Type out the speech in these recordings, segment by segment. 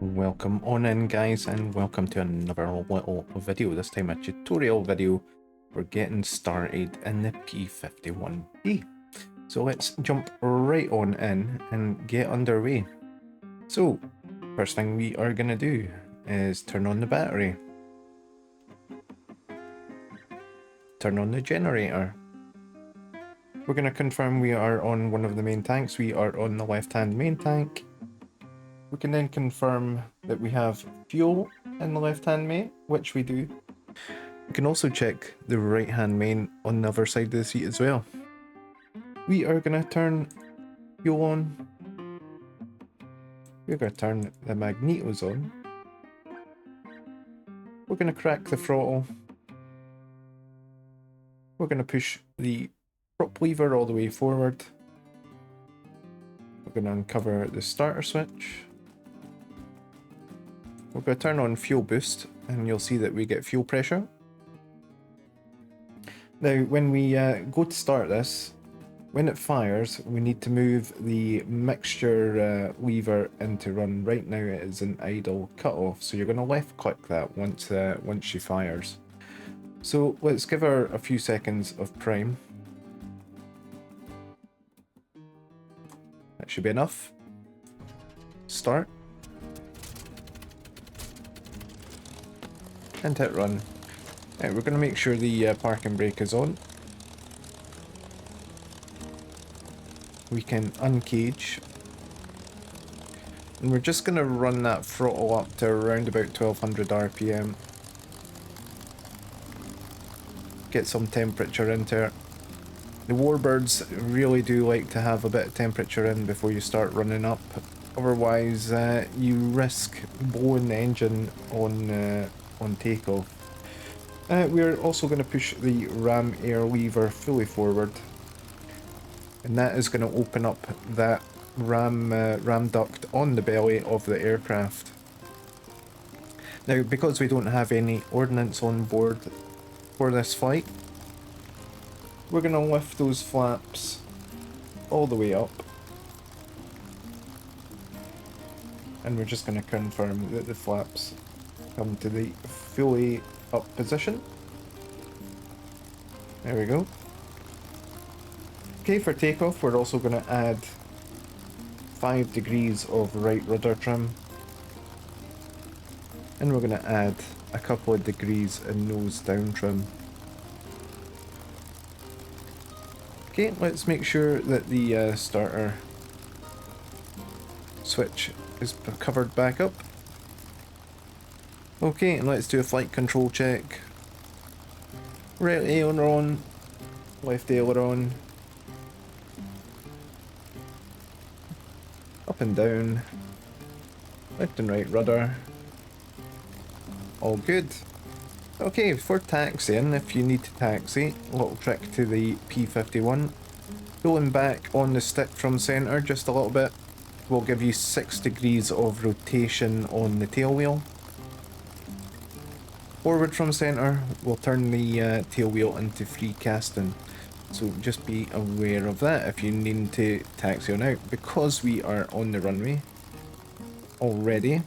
Welcome on in, guys, and welcome to another little video, this time a tutorial video for getting started in the P51D. So let's jump right on in and get underway. So first thing we are going to do is turn on the battery, turn on the generator. We're going to confirm we are on one of the main tanks. We are on the left-hand main tank. We can then confirm that we have fuel in the left-hand main, which we do. We can also check the right-hand main on the other side of the seat as well. We are going to turn fuel on. We're going to turn the magnetos on. We're going to crack the throttle. We're going to push the prop lever all the way forward. We're going to uncover the starter switch. We're going to turn on fuel boost, and you'll see that we get fuel pressure. Now, when we go to start this, when it fires, we need to move the mixture lever into run. Right now it is an idle cutoff, so you're going to left click that once she fires. So let's give her a few seconds of prime. That should be enough. Start. And hit run. Right, we're going to make sure the parking brake is on. We can uncage. And we're just going to run that throttle up to around about 1200 RPM. Get some temperature into it. The warbirds really do like to have a bit of temperature in before you start running up. Otherwise, you risk blowing the engine on takeoff. We're also going to push the ram air lever fully forward, and that is going to open up that ram duct on the belly of the aircraft. Now, because we don't have any ordnance on board for this flight, we're going to lift those flaps all the way up, and we're just going to confirm that the flaps come to the fully up position. There we go. Okay, for takeoff, we're also going to add 5 degrees of right rudder trim. And we're going to add a couple of degrees in nose down trim. Okay, let's make sure that the starter switch is covered back up. Okay, and let's do a flight control check. Right aileron, left aileron, up and down, left and right rudder. All good. Okay, for taxiing, if you need to taxi, a little trick to the P51. Pulling back on the stick from centre just a little bit will give you 6 degrees of rotation on the tail wheel. Forward from centre will turn the tail wheel into free casting, so just be aware of that if you need to taxi on out. Because we are on the runway already,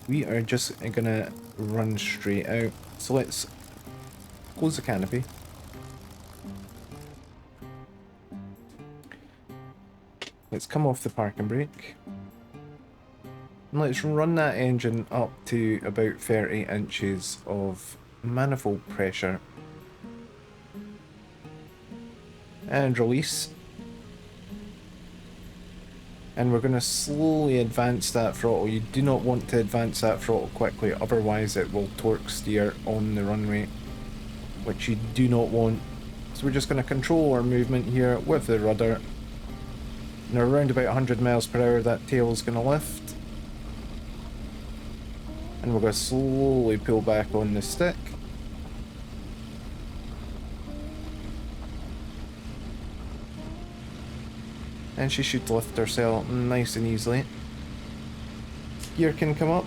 we are just gonna run straight out. So let's close the canopy. Let's come off the parking brake. And let's run that engine up to about 30 inches of manifold pressure. And release. And we're going to slowly advance that throttle. You do not want to advance that throttle quickly, otherwise it will torque steer on the runway, which you do not want. So we're just going to control our movement here with the rudder. And around about 100 miles per hour that tail is going to lift. And we're going to slowly pull back on the stick. And she should lift herself nice and easily. Gear can come up.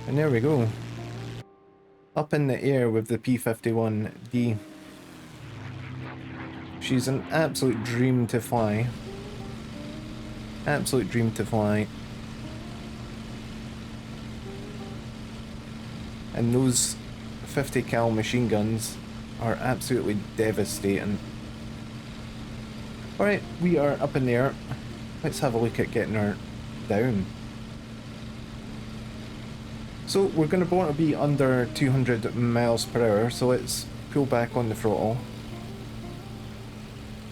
And there we go. Up in the air with the P51D. She's an absolute dream to fly. Absolute dream to fly. And those 50 cal machine guns are absolutely devastating. Alright, we are up in the air. Let's have a look at getting her down. So we're going to want to be under 200 miles per hour, so let's pull back on the throttle.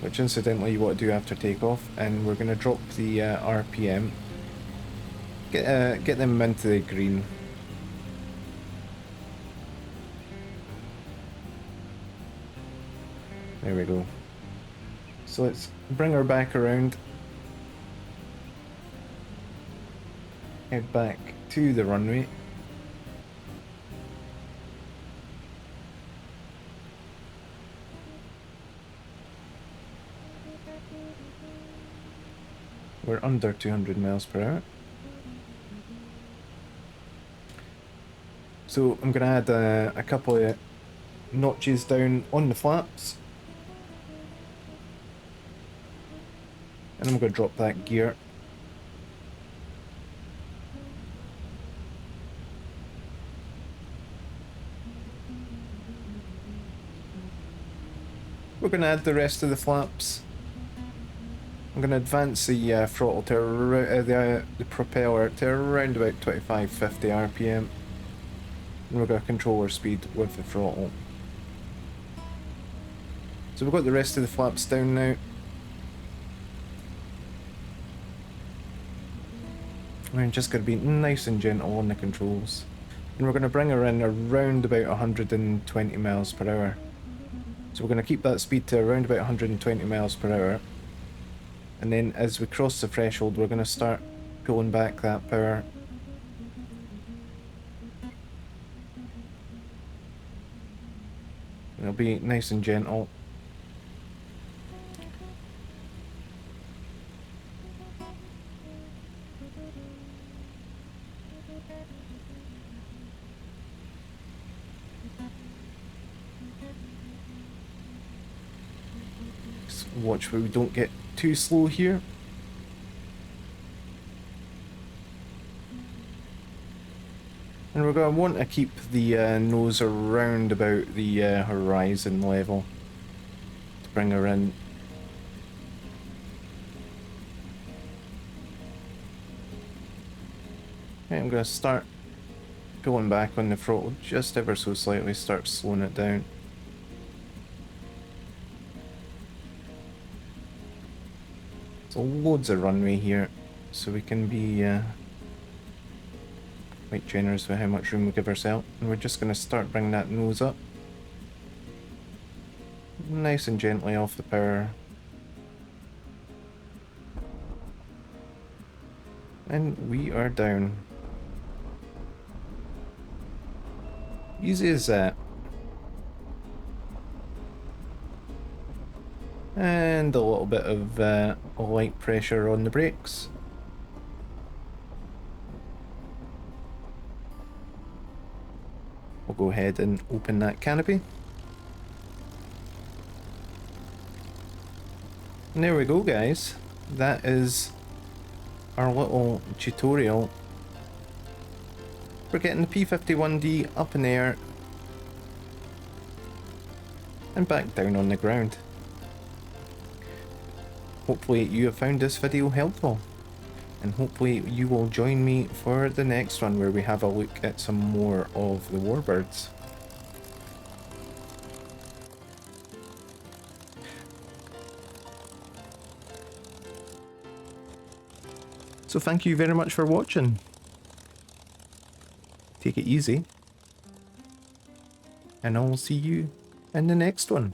Which incidentally you want to do after takeoff, and we're going to drop the RPM. Get them into the green. There we go. So let's bring her back around. Head back to the runway. We're under 200 miles per hour. So I'm going to add a couple of notches down on the flaps. And I'm going to drop that gear. We're going to add the rest of the flaps. I'm going to advance the throttle to the propeller to around about 25-50 RPM. And we're going to control our speed with the throttle. So we've got the rest of the flaps down now. We're just going to be nice and gentle on the controls. And we're going to bring her in around about 120 miles per hour. So we're going to keep that speed to around about 120 miles per hour. And then as we cross the threshold, we're going to start pulling back that power. It'll be nice and gentle. Just watch where we don't get too slow here. And we're going to want to keep the nose around about the horizon level to bring her in. Okay, I'm going to start pulling back on the throttle just ever so slightly, start slowing it down. So loads of runway here, so we can be quite generous with how much room we give ourselves. And we're just going to start bringing that nose up. Nice and gently off the power. And we are down. Easy as that. And a little bit of light pressure on the brakes. We'll go ahead and open that canopy. And there we go, guys. That is our little tutorial for getting the P51D up in the air and back down on the ground. Hopefully you have found this video helpful, and hopefully you will join me for the next one where we have a look at some more of the warbirds. So thank you very much for watching. Take it easy, and I'll see you in the next one.